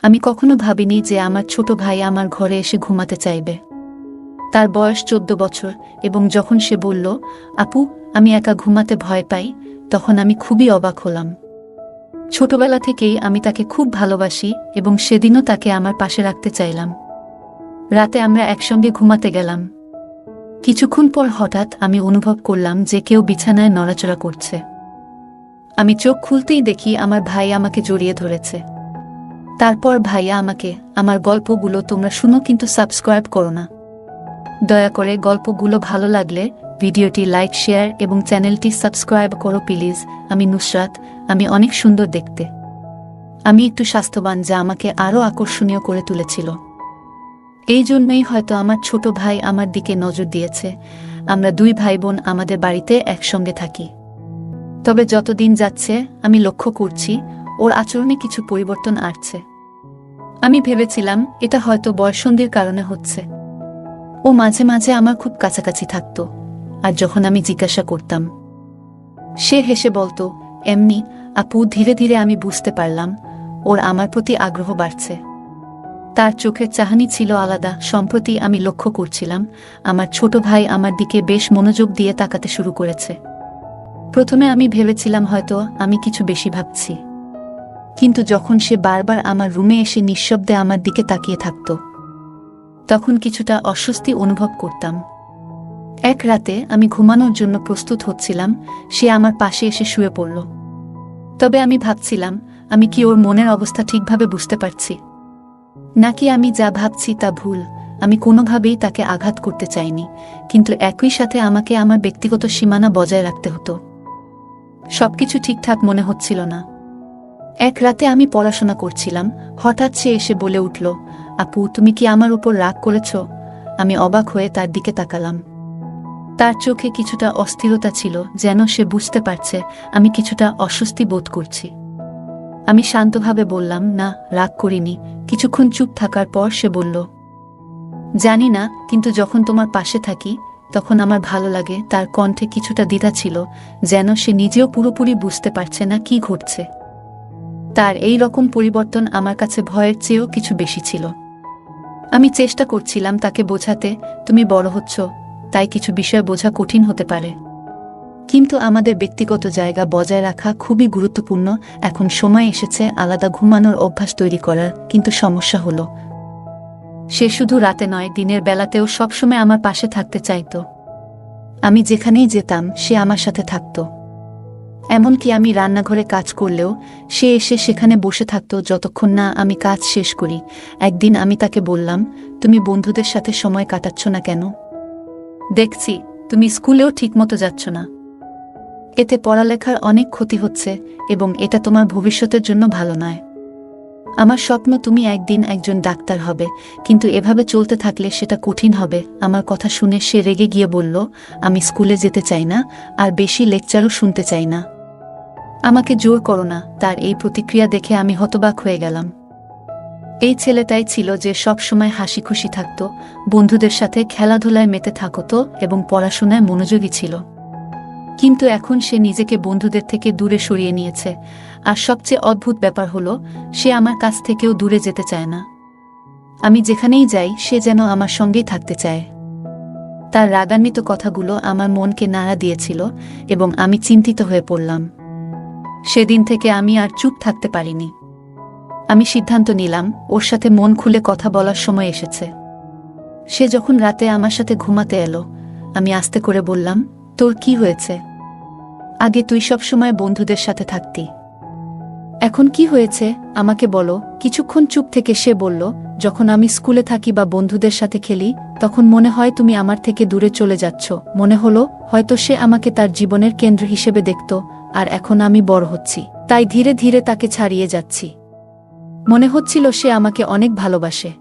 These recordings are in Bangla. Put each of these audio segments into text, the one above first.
আমি কখনো ভাবিনি যে আমার ছোট ভাই আমার ঘরে এসে ঘুমাতে চাইবে। তার বয়স 14 বছর এবং যখন সে বলল, আপু আমি একা ঘুমাতে ভয় পাই, তখন আমি খুবই অবাক হলাম। ছোটবেলা থেকেই আমি তাকে খুব ভালোবাসি এবং সেদিনও তাকে আমার পাশে রাখতে চাইলাম। রাতে আমরা একসঙ্গে ঘুমাতে গেলাম। কিছুক্ষণ পর হঠাৎ আমি অনুভব করলাম যে কেউ বিছানায় নড়াচড়া করছে। আমি চোখ খুলতেই দেখি আমার ভাই আমাকে জড়িয়ে ধরেছে। তারপর ভাইয়া আমাকে, আমার গল্পগুলো তোমরা শুনো কিন্তু সাবস্ক্রাইব করো না। দয়া করে গল্পগুলো ভালো লাগলে ভিডিওটি লাইক, শেয়ার এবং চ্যানেলটি সাবস্ক্রাইব করো প্লিজ। আমি নুসরাত, আমি অনেক সুন্দর দেখতে। আমি একটু স্বাস্থ্যবান, যা আমাকে আরও আকর্ষণীয় করে তুলেছিল। এই জন্যই হয়তো আমার ছোট ভাই আমার দিকে নজর দিয়েছে। আমরা দুই ভাই বোন আমাদের বাড়িতে একসঙ্গে থাকি। তবে যতদিন যাচ্ছে আমি লক্ষ্য করছি ওর আচরণে কিছু পরিবর্তন আসছে। আমি ভেবেছিলাম এটা হয়তো বয়ঃসন্ধির কারণে হচ্ছে। ও মাঝে মাঝে আমার খুব কাছাকাছি থাকত, আর যখন আমি জিজ্ঞাসা করতাম সে হেসে বলতো, এমনি। আপু, ধীরে ধীরে আমি বুঝতে পারলাম ওর আমার প্রতি আগ্রহ বাড়ছে। তার চোখের চাহনি ছিল আলাদা। সম্প্রতি আমি লক্ষ্য করছিলাম আমার ছোট ভাই আমার দিকে বেশ মনোযোগ দিয়ে তাকাতে শুরু করেছে। প্রথমে আমি ভেবেছিলাম হয়তো আমি কিছু বেশি ভাবছি, কিন্তু যখন সে বারবার আমার রুমে এসে নিঃশব্দে আমার দিকে তাকিয়ে থাকত, তখন কিছুটা অস্বস্তি অনুভব করতাম। এক রাতে আমি ঘুমানোর জন্য প্রস্তুত হচ্ছিলাম, সে আমার পাশে এসে শুয়ে পড়ল। তবে আমি ভাবছিলাম, আমি কি ওর মনের অবস্থা ঠিকভাবে বুঝতে পারছি, নাকি আমি যা ভাবছি তা ভুল। আমি কোনোভাবেই তাকে আঘাত করতে চাইনি, কিন্তু একই সাথে আমাকে আমার ব্যক্তিগত সীমানা বজায় রাখতে হতো। সবকিছু ঠিকঠাক মনে হচ্ছিল না। এক রাতে আমি পড়াশোনা করছিলাম, হঠাৎ সে এসে বলে উঠল, আপু তুমি কি আমার উপর রাগ করেছ? আমি অবাক হয়ে তার দিকে তাকালাম। তার চোখে কিছুটা অস্থিরতা ছিল, যেন সে বুঝতে পারছে আমি কিছুটা অস্বস্তি বোধ করছি। আমি শান্তভাবে বললাম, না, রাগ করিনি। কিছুক্ষণ চুপ থাকার পর সে বলল, জানি না, কিন্তু যখন তোমার পাশে থাকি তখন আমার ভালো লাগে। তার কণ্ঠে কিছুটা দ্বিধা ছিল, যেন সে নিজেও পুরোপুরি বুঝতে পারছে না কি ঘটছে। তার এই রকম পরিবর্তন আমার কাছে ভয়ের চেয়েও কিছু বেশি ছিল। আমি চেষ্টা করছিলাম তাকে বোঝাতে, তুমি বড় হচ্ছ, তাই কিছু বিষয় বোঝা কঠিন হতে পারে, কিন্তু আমাদের ব্যক্তিগত জায়গা বজায় রাখা খুবই গুরুত্বপূর্ণ। এখন সময় এসেছে আলাদা ঘুমানোর অভ্যাস তৈরি করার। কিন্তু সমস্যা হলো, সে শুধু রাতে নয়, দিনের বেলাতেও সবসময় আমার পাশে থাকতে চাইত। আমি যেখানেই যেতাম সে আমার সাথে থাকত। এমনকি আমি রান্নাঘরে কাজ করলেও সে এসে সেখানে বসে থাকত যতক্ষণ না আমি কাজ শেষ করি। একদিন আমি তাকে বললাম, তুমি বন্ধুদের সাথে সময় কাটাচ্ছ না কেন? দেখছি তুমি স্কুলেও ঠিকমতো যাচ্ছ না। এতে পড়ালেখার অনেক ক্ষতি হচ্ছে এবং এটা তোমার ভবিষ্যতের জন্য ভালো নয়। আমার স্বপ্ন তুমি একদিন একজন ডাক্তার হবে, কিন্তু এভাবে চলতে থাকলে সেটা কঠিন হবে। আমার কথা শুনে সে রেগে গিয়ে বলল, আমি স্কুলে যেতে চাই না, আর বেশি লেকচারও শুনতে চাই না। আমাকে জোর করো না। তার এই প্রতিক্রিয়া দেখে আমি হতবাক হয়ে গেলাম। এই ছেলেটাই ছিল যে সব সময় হাসি খুশি থাকত, বন্ধুদের সাথে খেলাধুলায় মেতে থাকত এবং পড়াশোনায় মনোযোগী ছিল। কিন্তু এখন সে নিজেকে বন্ধুদের থেকে দূরে সরিয়ে নিয়েছে। আর সবচেয়ে অদ্ভুত ব্যাপার হলো, সে আমার কাছ থেকেও দূরে যেতে চায় না। আমি যেখানেই যাই সে যেন আমার সঙ্গেই থাকতে চায়। তার রাগান্বিত কথাগুলো আমার মনকে নাড়া দিয়েছিল এবং আমি চিন্তিত হয়ে পড়লাম। সেদিন থেকে আমি আর চুপ থাকতে পারিনি। আমি সিদ্ধান্ত নিলাম ওর সাথে মন খুলে কথা বলার সময় এসেছে। সে যখন রাতে আমার সাথে ঘুমাতে এলো, আমি আস্তে করে বললাম, তোর কি হয়েছে? আগে তুই সব সময় বন্ধুদের সাথে থাকতি, এখন কি হয়েছে আমাকে বলো। কিছুক্ষণ চুপ থেকে সে বলল, যখন আমি স্কুলে থাকি বা বন্ধুদের সাথে খেলি, তখন মনে হয় তুমি আমার থেকে দূরে চলে যাচ্ছ। মনে হলো হয়তো সে আমাকে তার জীবনের কেন্দ্র হিসেবে দেখত, আর এখন আমি বড় হচ্ছি, তাই ধীরে ধীরে তাকে ছাড়িয়ে যাচ্ছি। মনে হচ্ছিল সে আমাকে অনেক ভালোবাসে,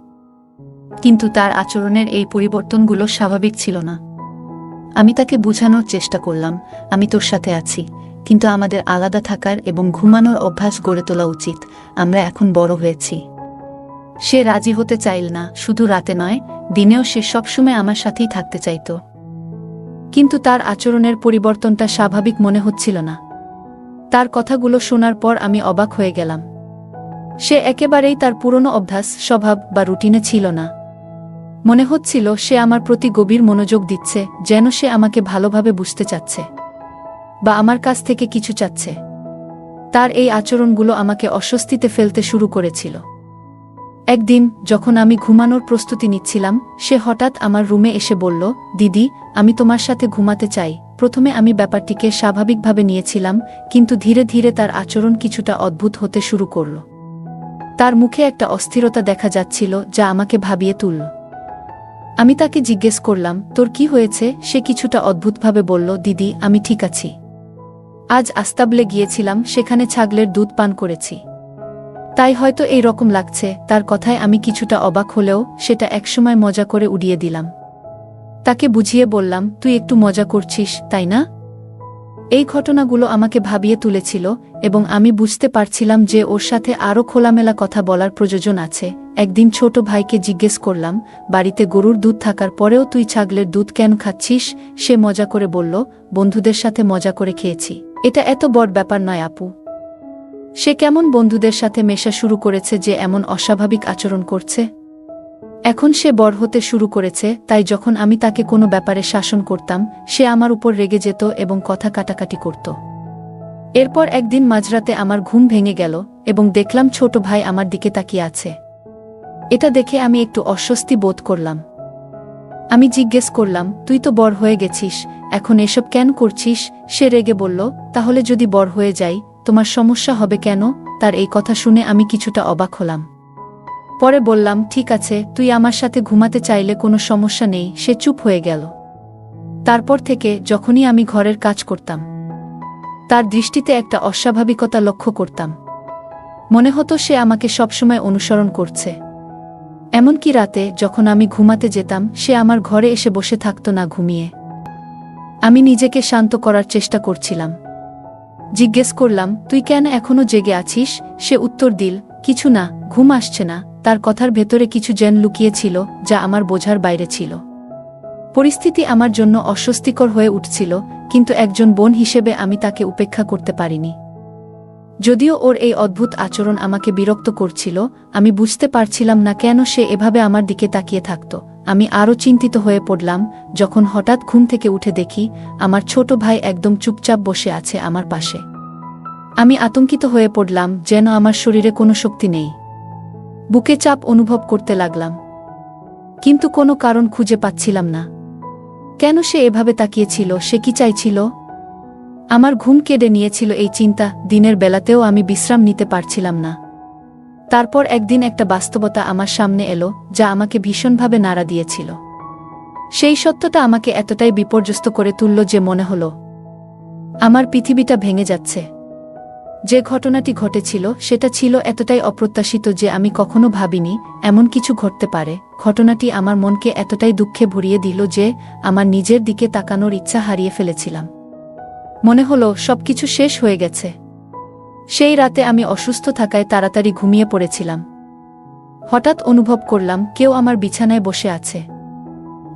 কিন্তু তার আচরণের এই পরিবর্তনগুলো স্বাভাবিক ছিল না। আমি তাকে বোঝানোর চেষ্টা করলাম, আমি তোর সাথে আছি, কিন্তু আমাদের আলাদা থাকার এবং ঘুমানোর অভ্যাস গড়ে তোলা উচিত। আমরা এখন বড় হয়েছি। সে রাজি হতে চাইল না। শুধু রাতে নয়, দিনেও সে সবসময় আমার সাথেই থাকতে চাইত, কিন্তু তার আচরণের পরিবর্তনটা স্বাভাবিক মনে হচ্ছিল না। তার কথাগুলো শোনার পর আমি অবাক হয়ে গেলাম। সে একেবারেই তার পুরনো অভ্যাস, স্বভাব বা রুটিনে ছিল না। মনে হচ্ছিল সে আমার প্রতি গভীর মনোযোগ দিচ্ছে, যেন সে আমাকে ভালোভাবে বুঝতে চাচ্ছে বা আমার কাছ থেকে কিছু চাচ্ছে। তার এই আচরণগুলো আমাকে অস্বস্তিতে ফেলতে শুরু করেছিল। একদিন যখন আমি ঘুমানোর প্রস্তুতি নিচ্ছিলাম, সে হঠাৎ আমার রুমে এসে বলল, দিদি, আমি তোমার সাথে ঘুমাতে চাই। প্রথমে আমি ব্যাপারটিকে স্বাভাবিকভাবে নিয়েছিলাম, কিন্তু ধীরে ধীরে তার আচরণ কিছুটা অদ্ভুত হতে শুরু করল। তার মুখে একটা অস্থিরতা দেখা যাচ্ছিল যা আমাকে ভাবিয়ে তুলল। আমি তাকে জিজ্ঞেস করলাম, তোর কি হয়েছে? সে কিছুটা অদ্ভুতভাবে বলল, দিদি, আমি ঠিক আছি। আজ আস্তাবলে গিয়েছিলাম, সেখানে ছাগলের দুধ পান করেছি, তাই হয়তো এই রকম লাগছে। তার কথায় আমি কিছুটা অবাক হলেও সেটা একসময় মজা করে উড়িয়ে দিলাম। তাকে বুঝিয়ে বললাম, তুই একটু মজা করছিস, তাই না? এই ঘটনাগুলো আমাকে ভাবিয়ে তুলেছিল এবং আমি বুঝতে পারছিলাম যে ওর সাথে আরও খোলামেলা কথা বলার প্রয়োজন আছে। একদিন ছোট ভাইকে জিজ্ঞেস করলাম, বাড়িতে গরুর দুধ থাকার পরেও তুই ছাগলের দুধ কেন খাচ্ছিস? সে মজা করে বলল, বন্ধুদের সাথে মজা করে খেয়েছি। এটা এত বড় ব্যাপার নয় আপু। সে কেমন বন্ধুদের সাথে মেশা শুরু করেছে যে এমন অস্বাভাবিক আচরণ করছে? এখন সে বড় হতে শুরু করেছে, তাই যখন আমি তাকে কোনো ব্যাপারে শাসন করতাম, সে আমার উপর রেগে যেত এবং কথা কাটাকাটি করত। এরপর একদিন মাঝরাতে আমার ঘুম ভেঙে গেল এবং দেখলাম ছোট ভাই আমার দিকে তাকিয়ে আছে। এটা দেখে আমি একটু অস্বস্তি বোধ করলাম। আমি জিজ্ঞেস করলাম, তুই তো বড় হয়ে গেছিস, এখন এসব কেন করছিস? সে রেগে বলল, তাহলে যদি বড় হয়ে যাই, তোমার সমস্যা হবে কেন? তার এই কথা শুনে আমি কিছুটা অবাক হলাম। পরে বললাম, ঠিক আছে, তুই আমার সাথে ঘুমাতে চাইলে কোনো সমস্যা নেই। সে চুপ হয়ে গেল। তারপর থেকে যখনই আমি ঘরের কাজ করতাম, তার দৃষ্টিতে একটা অস্বাভাবিকতা লক্ষ্য করতাম। মনে হতো সে আমাকে সবসময় অনুসরণ করছে। এমনকি রাতে যখন আমি ঘুমাতে যেতাম, সে আমার ঘরে এসে বসে থাকত না ঘুমিয়ে। আমি নিজেকে শান্ত করার চেষ্টা করছিলাম। জিজ্ঞেস করলাম, তুই কেন এখনো জেগে আছিস? সে উত্তর দিল, কিছু না, ঘুম আসছে না। তার কথার ভেতরে কিছু যেন লুকিয়েছিল যা আমার বোঝার বাইরে ছিল। পরিস্থিতি আমার জন্য অস্বস্তিকর হয়ে উঠছিল, কিন্তু একজন বোন হিসেবে আমি তাকে উপেক্ষা করতে পারিনি। যদিও ওর এই অদ্ভুত আচরণ আমাকে বিরক্ত করছিল, আমি বুঝতে পারছিলাম না কেন সে এভাবে আমার দিকে তাকিয়ে থাকত। আমি আরও চিন্তিত হয়ে পড়লাম যখন হঠাৎ ঘুম থেকে উঠে দেখি আমার ছোট ভাই একদম চুপচাপ বসে আছে আমার পাশে। আমি আতঙ্কিত হয়ে পড়লাম, যেন আমার শরীরে কোনো শক্তি নেই। বুকে চাপ অনুভব করতে লাগলাম, কিন্তু কোনো কারণ খুঁজে পাচ্ছিলাম না। কেন সে এভাবে তাকিয়েছিল? সে কি চাইছিল? আমার ঘুম কেড়ে নিয়েছিল এই চিন্তা। দিনের বেলাতেও আমি বিশ্রাম নিতে পারছিলাম না। তারপর একদিন একটা বাস্তবতা আমার সামনে এলো যা আমাকে ভীষণভাবে নাড়া দিয়েছিল। সেই সত্যটা আমাকে এতটাই বিপর্যস্ত করে তুলল যে মনে হলো আমার পৃথিবীটা ভেঙে যাচ্ছে। যে ঘটনাটি ঘটেছিল সেটা ছিল এতটাই অপ্রত্যাশিত যে আমি কখনো ভাবিনি এমন কিছু ঘটতে পারে। ঘটনাটি আমার মনকে এতটাই দুঃখে ভরিয়ে দিল যে আমার নিজের দিকে তাকানোর ইচ্ছা হারিয়ে ফেলেছিলাম। মনে হলো সবকিছু শেষ হয়ে গেছে। সেই রাতে আমি অসুস্থ থাকায় তাড়াতাড়ি ঘুমিয়ে পড়েছিলাম। হঠাৎ অনুভব করলাম কেউ আমার বিছানায় বসে আছে।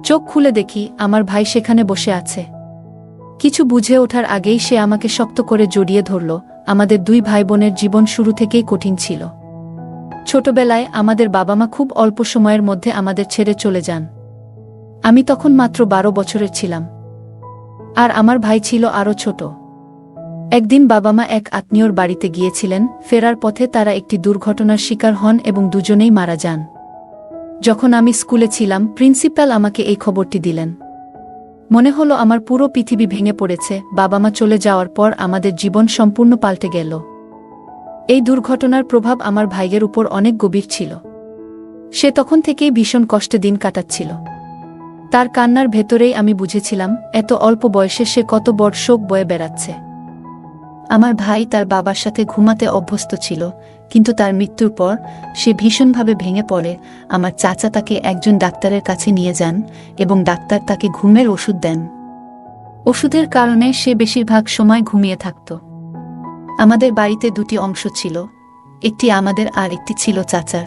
চোখ খুলে দেখি আমার ভাই সেখানে বসে আছে। কিছু বুঝে ওঠার আগেই সে আমাকে শক্ত করে জড়িয়ে ধরল। আমাদের দুই ভাই বোনের জীবন শুরু থেকেই কঠিন ছিল। ছোটবেলায় আমাদের বাবা মা খুব অল্প সময়ের মধ্যে আমাদের ছেড়ে চলে যান। আমি তখন মাত্র 12 বছরের ছিলাম, আর আমার ভাই ছিল আরও ছোট। একদিন বাবা মা এক আত্মীয়র বাড়িতে গিয়েছিলেন। ফেরার পথে তারা একটি দুর্ঘটনার শিকার হন এবং দুজনেই মারা যান। যখন আমি স্কুলে ছিলাম, প্রিন্সিপাল আমাকে এই খবরটি দিলেন। মনে হলো আমার পুরো পৃথিবী ভেঙে পড়েছে। বাবা মা চলে যাওয়ার পর আমাদের জীবন সম্পূর্ণ পাল্টে গেল। এই দুর্ঘটনার প্রভাব আমার ভাইয়ের উপর অনেক গভীর ছিল। সে তখন থেকেই ভীষণ কষ্টে দিন কাটাচ্ছিল। তার কান্নার ভেতরেই আমি বুঝেছিলাম এত অল্প বয়সে সে কত বড় শোক বয়ে বেড়াচ্ছে। আমার ভাই তার বাবার সাথে ঘুমাতে অভ্যস্ত ছিল, কিন্তু তার মৃত্যুর পর সে ভীষণভাবে ভেঙে পড়ে। আমার চাচা তাকে একজন ডাক্তারের কাছে নিয়ে যান এবং ডাক্তার তাকে ঘুমের ওষুধ দেন। ওষুধের কারণে সে বেশিরভাগ সময় ঘুমিয়ে থাকত। আমাদের বাড়িতে দুটি অংশ ছিল, একটি আমাদের আর একটি ছিল চাচার।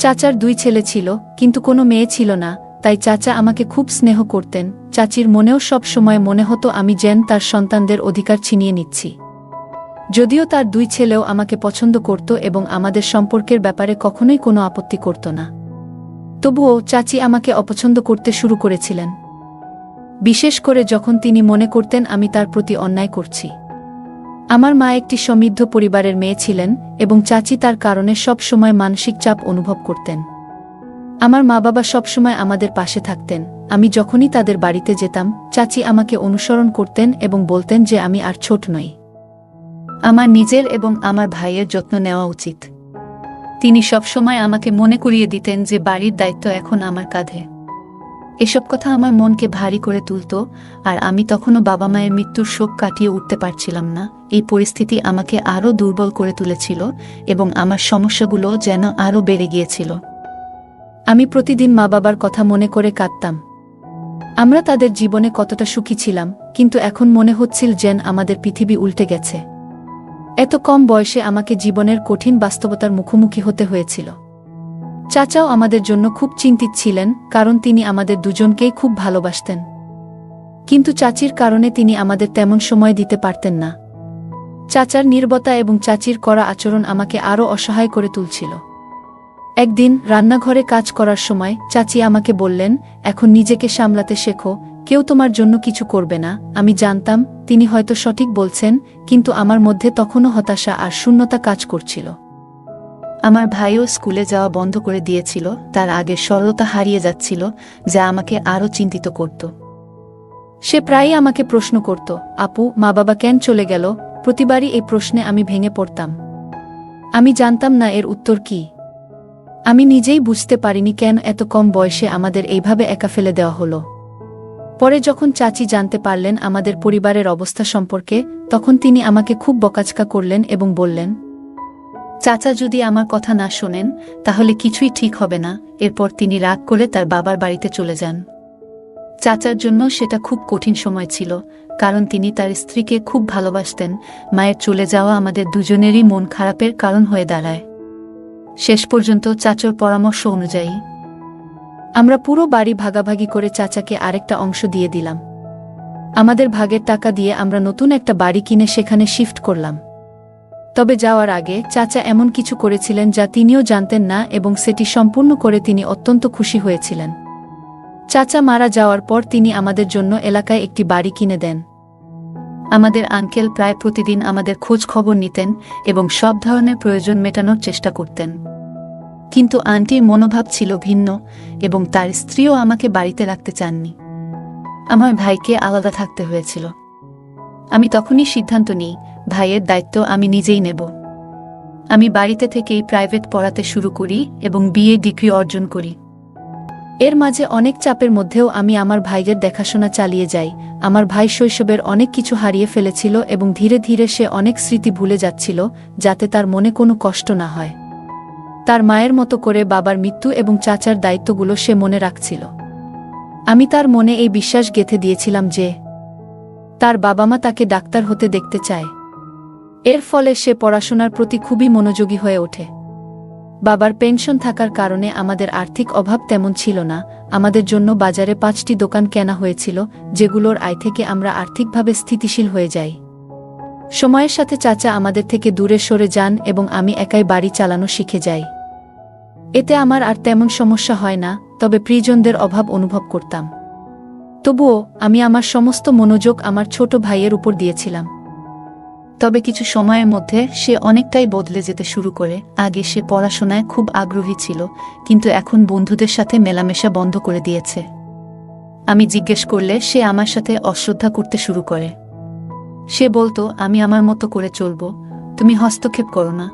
চাচার 2 ছেলে ছিল, কিন্তু কোনো মেয়ে ছিল না, তাই চাচা আমাকে খুব স্নেহ করতেন। চাচির মনেও সব সময় মনে হতো আমি যেন তার সন্তানদের অধিকার ছিনিয়ে নিচ্ছি। যদিও তার 2 ছেলেও আমাকে পছন্দ করত এবং আমাদের সম্পর্কের ব্যাপারে কখনোই কোনো আপত্তি করত না, তবুও চাচি আমাকে অপছন্দ করতে শুরু করেছিলেন, বিশেষ করে যখন তিনি মনে করতেন আমি তার প্রতি অন্যায় করছি। আমার মা একটি সমৃদ্ধ পরিবারের মেয়ে ছিলেন এবং চাচি তার কারণে সব সময় মানসিক চাপ অনুভব করতেন। আমার মা বাবা সবসময় আমাদের পাশে থাকতেন। আমি যখনই তাদের বাড়িতে যেতাম, চাচি আমাকে অনুসরণ করতেন এবং বলতেন যে আমি আর ছোট নই, আমার নিজের এবং আমার ভাইয়ের যত্ন নেওয়া উচিত। তিনি সবসময় আমাকে মনে করিয়ে দিতেন যে বাড়ির দায়িত্ব এখন আমার কাঁধে। এসব কথা আমার মনকে ভারী করে তুলত, আর আমি তখনও বাবা মায়ের মৃত্যুর শোক কাটিয়ে উঠতে পারছিলাম না। এই পরিস্থিতি আমাকে আরও দুর্বল করে তুলেছিল এবং আমার সমস্যাগুলো যেন আরও বেড়ে গিয়েছিল। আমি প্রতিদিন মা বাবার কথা মনে করে কাঁদতাম। আমরা তাদের জীবনে কতটা সুখী ছিলাম, কিন্তু এখন মনে হচ্ছিল যেন আমাদের পৃথিবী উল্টে গেছে। এত কম বয়সে আমাকে জীবনের কঠিন বাস্তবতার মুখোমুখি হতে হয়েছিল। চাচাও আমাদের জন্য খুব চিন্তিত ছিলেন, কারণ তিনি আমাদের দুজনকেই খুব ভালোবাসতেন। কিন্তু চাচির কারণে তিনি আমাদের তেমন সময় দিতে পারতেন না। চাচার নীরবতা এবং চাচির করা আচরণ আমাকে আরও অসহায় করে তুলছিল। একদিন রান্নাঘরে কাজ করার সময় চাচি আমাকে বললেন, এখন নিজেকে সামলাতে শেখো, কেউ তোমার জন্য কিছু করবে না। আমি জানতাম তিনি হয়তো সঠিক বলছেন, কিন্তু আমার মধ্যে তখনও হতাশা আর শূন্যতা কাজ করছিল। আমার ভাইও স্কুলে যাওয়া বন্ধ করে দিয়েছিল, তার আগের সরলতা হারিয়ে যাচ্ছিল, যা আমাকে আরও চিন্তিত করত। সে প্রায়ই আমাকে প্রশ্ন করত, আপু, মা বাবা কেন চলে গেল? প্রতিবারই এই প্রশ্নে আমি ভেঙে পড়তাম। আমি জানতাম না এর উত্তর কি। আমি নিজেই বুঝতে পারিনি কেন এত কম বয়সে আমাদের এইভাবে একা ফেলে দেওয়া হলো। পরে যখন চাচি জানতে পারলেন আমাদের পরিবারের অবস্থা সম্পর্কে, তখন তিনি আমাকে খুব বকাঝকা করলেন এবং বললেন, চাচা যদি আমার কথা না শোনেন তাহলে কিছুই ঠিক হবে না। এরপর তিনি রাগ করে তার বাবার বাড়িতে চলে যান। চাচার জন্য সেটা খুব কঠিন সময় ছিল, কারণ তিনি তার স্ত্রীকে খুব ভালোবাসতেন। মায়ের চলে যাওয়া আমাদের দুজনেরই মন খারাপের কারণ হয়ে দাঁড়ায়। শেষ পর্যন্ত চাচার পরামর্শ অনুযায়ী আমরা পুরো বাড়ি ভাগাভাগি করে চাচাকে আরেকটা অংশ দিয়ে দিলাম। আমাদের ভাগের টাকা দিয়ে আমরা নতুন একটা বাড়ি কিনে সেখানে শিফট করলাম। তবে যাওয়ার আগে চাচা এমন কিছু করেছিলেন যা তিনিও জানতেন না, এবং সেটি সম্পূর্ণ করে তিনি অত্যন্ত খুশি হয়েছিলেন। চাচা মারা যাওয়ার পর তিনি আমাদের জন্য এলাকায় একটি বাড়ি কিনে দেন। আমাদের আঙ্কেল প্রায় প্রতিদিন আমাদের খোঁজ খবর নিতেন এবং সব ধরনের প্রয়োজন মেটানোর চেষ্টা করতেন। কিন্তু আন্টির মনোভাব ছিল ভিন্ন এবং তার স্ত্রীও আমাকে বাড়িতে রাখতে চাননি। আমার ভাইকে আলাদা থাকতে হয়েছিল। আমি তখনই সিদ্ধান্ত নিই, ভাইয়ের দায়িত্ব আমি নিজেই নেব। আমি বাড়িতে থেকেই প্রাইভেট পড়াতে শুরু করি এবং বিএ ডিগ্রি অর্জন করি। এর মাঝে অনেক চাপের মধ্যেও আমি আমার ভাইয়ের দেখাশোনা চালিয়ে যাই। আমার ভাই শৈশবের অনেক কিছু হারিয়ে ফেলেছিল এবং ধীরে ধীরে সে অনেক স্মৃতি ভুলে যাচ্ছিল, যাতে তার মনে কোনো কষ্ট না হয়। তার মায়ের মতো করে বাবার মৃত্যু এবং চাচার দায়িত্বগুলো সে মনে রাখছিল। আমি তার মনে এই বিশ্বাস গেঁথে দিয়েছিলাম যে তার বাবা মা তাকে ডাক্তার হতে দেখতে চায়। এর ফলে সে পড়াশোনার প্রতি খুবই মনোযোগী হয়ে ওঠে। বাবার পেনশন থাকার কারণে আমাদের আর্থিক অভাব তেমন ছিল না। আমাদের জন্য বাজারে 5টি দোকান কেনা হয়েছিল, যেগুলোর আয় থেকে আমরা আর্থিকভাবে স্থিতিশীল হয়ে যাই। সময়ের সাথে চাচা আমাদের থেকে দূরে সরে যান এবং আমি একাই বাড়ি চালানো শিখে যাই। এতে আমার আর তেমন সমস্যা হয় না, তবে প্রিয়জনদের অভাব অনুভব করতাম। তবুও আমি আমার সমস্ত মনোযোগ আমার ছোট ভাইয়ের উপর দিয়েছিলাম। তবে কিছু সময়ের মধ্যে সে অনেকটাই বদলে যেতে শুরু করে। আগে সে পড়াশোনায় খুব আগ্রহী ছিল, কিন্তু এখন বন্ধুদের সাথে মেলামেশা বন্ধ করে দিয়েছে। আমি জিজ্ঞেস করলে সে আমার সাথে অশ্রদ্ধা করতে শুরু করে। সে বলতো, আমি আমার মতো করে চলব, তুমি হস্তক্ষেপ করো না।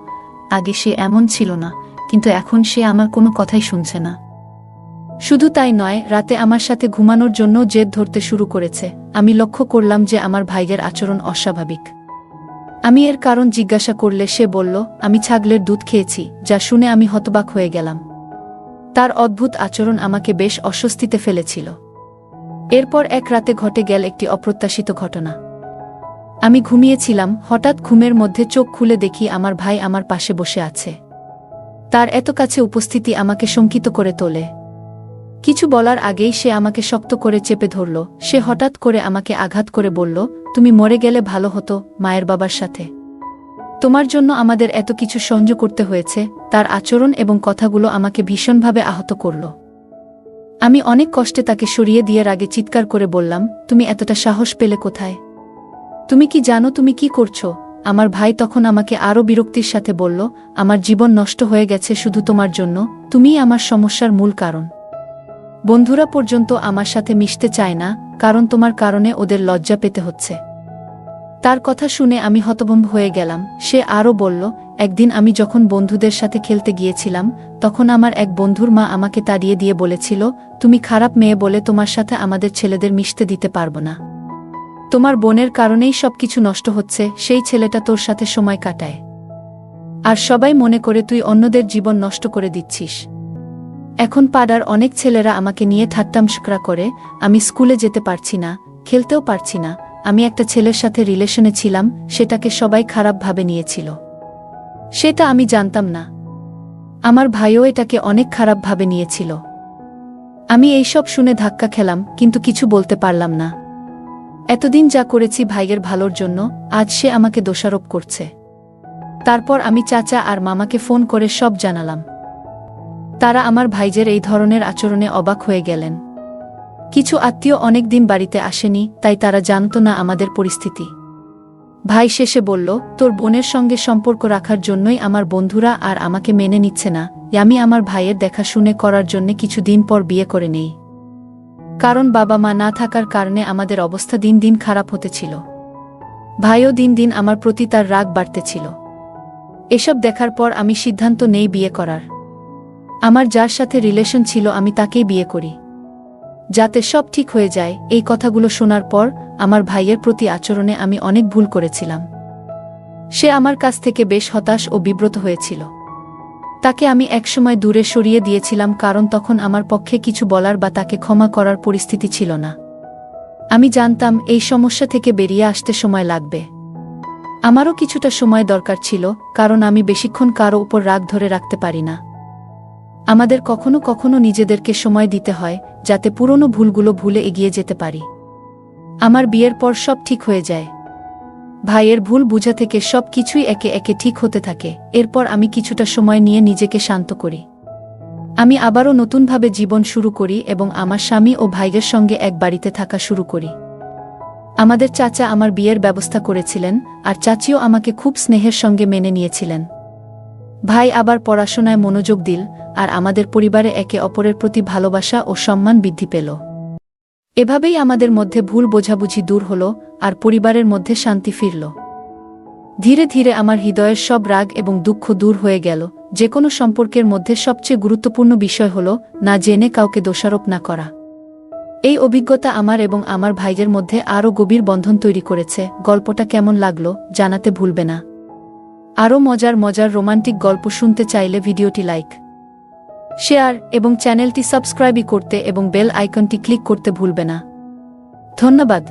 আগে সে এমন ছিল না, কিন্তু এখন সে আমার কোনো কথাই শুনছে না। শুধু তাই নয়, রাতে আমার সাথে ঘুমানোর জন্য জেদ ধরতে শুরু করেছে। আমি লক্ষ্য করলাম যে আমার ভাইয়ের আচরণ অস্বাভাবিক। আমি এর কারণ জিজ্ঞাসা করলে সে বলল, আমি ছাগলের দুধ খেয়েছি, যা শুনে আমি হতবাক হয়ে গেলাম। তার অদ্ভুত আচরণ আমাকে বেশ অস্বস্তিতে ফেলেছিল। এরপর এক রাতে ঘটে গেল একটি অপ্রত্যাশিত ঘটনা। আমি ঘুমিয়েছিলাম, হঠাৎ ঘুমের মধ্যে চোখ খুলে দেখি আমার ভাই আমার পাশে বসে আছে। তার এত কাছে উপস্থিতি আমাকে শঙ্কিত করে তোলে। কিছু বলার আগেই সে আমাকে শক্ত করে চেপে ধরল। সে হঠাৎ করে আমাকে আঘাত করে বলল, তুমি মরে গেলে ভালো হতো, মায়ের বাবার সাথে। তোমার জন্য আমাদের এত কিছু সহ্য করতে হয়েছে। তার আচরণ এবং কথাগুলো আমাকে ভীষণভাবে আহত করল। আমি অনেক কষ্টে তাকে সরিয়ে দিয়ে রাগে চিৎকার করে বললাম, তুমি এতটা সাহস পেলে কোথায়? তুমি কি জানো তুমি কি করছো? আমার ভাই তখন আমাকে আরও বিরক্তির সাথে বলল, আমার জীবন নষ্ট হয়ে গেছে শুধু তোমার জন্য, তুমিই আমার সমস্যার মূল কারণ। বন্ধুরা পর্যন্ত আমার সাথে মিশতে চায় না, কারণ তোমার কারণে ওদের লজ্জা পেতে হচ্ছে। তার কথা শুনে আমি হতভম্ব হয়ে গেলাম। সে আরও বলল, একদিন আমি যখন বন্ধুদের সাথে খেলতে গিয়েছিলাম, তখন আমার এক বন্ধুর মা আমাকে তাড়িয়ে দিয়ে বলেছিল, তুমি খারাপ মেয়ে বলে তোমার সাথে আমাদের ছেলেদের মিশতে দিতে পারবো না। তোমার বোনের কারণেই সবকিছু নষ্ট হচ্ছে, সেই ছেলেটা তোর সাথে সময় কাটায়। আর সবাই মনে করে তুই অন্যদের জীবন নষ্ট করে দিচ্ছিস। এখন পাড়ার অনেক ছেলেরা আমাকে নিয়ে ঠাট্টামস্করা করে, আমি স্কুলে যেতে পারছি না, খেলতেও পারছি না। আমি একটা ছেলের সাথে রিলেশনে ছিলাম, সেটাকে সবাই খারাপভাবে নিয়েছিল। সেটা আমি জানতাম না। আমার ভাইও এটাকে অনেক খারাপভাবে নিয়েছিল। আমি এইসব শুনে ধাক্কা খেলাম, কিন্তু কিছু বলতে পারলাম না। এতদিন যা করেছি ভাইয়ের ভালোর জন্য, আজ সে আমাকে দোষারোপ করছে। তারপর আমি চাচা আর মামাকে ফোন করে সব জানালাম। তারা আমার ভাইজের এই ধরনের আচরণে অবাক হয়ে গেলেন। কিছু আত্মীয় অনেক দিন বাড়িতে আসেনি, তাই তারা জানত না আমাদের পরিস্থিতি। ভাই শেষে বলল, তোর বোনের সঙ্গে সম্পর্ক রাখার জন্যই আমার বন্ধুরা আর আমাকে মেনে নিচ্ছে না। আমি আমার ভাইয়ের দেখাশুনে করার জন্য কিছুদিন পর বিয়ে করে নেই। কারণ বাবা মা না থাকার কারণে আমাদের অবস্থা দিন দিন খারাপ হতেছিল। ভাইও দিন দিন আমার প্রতি তার রাগ বাড়তেছিল। এসব দেখার পর আমি সিদ্ধান্ত নেই বিয়ে করার। আমার যার সাথে রিলেশন ছিল আমি তাকেই বিয়ে করি, যাতে সব ঠিক হয়ে যায়। এই কথাগুলো শোনার পর আমার ভাইয়ের প্রতি আচরণে আমি অনেক ভুল করেছিলাম। সে আমার কাছ থেকে বেশ হতাশ ও বিব্রত হয়েছিল। তাকে আমি একসময় দূরে সরিয়ে দিয়েছিলাম, কারণ তখন আমার পক্ষে কিছু বলার বা তাকে ক্ষমা করার পরিস্থিতি ছিল না। আমি জানতাম এই সমস্যা থেকে বেরিয়ে আসতে সময় লাগবে। আমারও কিছুটা সময় দরকার ছিল, কারণ আমি বেশিক্ষণ কারো উপর রাগ ধরে রাখতে পারি না। আমাদের কখনো কখনো নিজেদেরকে সময় দিতে হয়, যাতে পুরনো ভুলগুলো ভুলে এগিয়ে যেতে পারি। আমার বিয়ের পর সব ঠিক হয়ে যায়। ভাইয়ের ভুল বুঝা থেকে সব কিছুই একে একে ঠিক হতে থাকে। এরপর আমি কিছুটা সময় নিয়ে নিজেকে শান্ত করি। আমি আবারও নতুনভাবে জীবন শুরু করি এবং আমার স্বামী ও ভাইয়ের সঙ্গে এক বাড়িতে থাকা শুরু করি। আমাদের চাচা আমার বিয়ের ব্যবস্থা করেছিলেন, আর চাচিও আমাকে খুব স্নেহের সঙ্গে মেনে নিয়েছিলেন। ভাই আবার পড়াশোনায় মনোযোগ দিল, আর আমাদের পরিবারে একে অপরের প্রতি ভালোবাসা ও সম্মান বৃদ্ধি পেল। এভাবেই আমাদের মধ্যে ভুল বোঝাবুঝি দূর হল, আর পরিবারের মধ্যে শান্তি ফিরল। ধীরে ধীরে আমার হৃদয়ের সব রাগ এবং দুঃখ দূর হয়ে গেল। যে কোনো সম্পর্কের মধ্যে সবচেয়ে গুরুত্বপূর্ণ বিষয় হল না জেনে কাউকে দোষারোপ না করা। এই অভিজ্ঞতা আমার এবং আমার ভাইয়ের মধ্যে আরও গভীর বন্ধন তৈরি করেছে। গল্পটা কেমন লাগলো জানাতে ভুলবে না। আরও মজার মজার রোমান্টিক গল্প শুনতে চাইলে ভিডিওটি লাইক, শেয়ার এবং চ্যানেলটি সাবস্ক্রাইব করতে এবং বেল আইকনটি ক্লিক করতে ভুলবে না। ধন্যবাদ।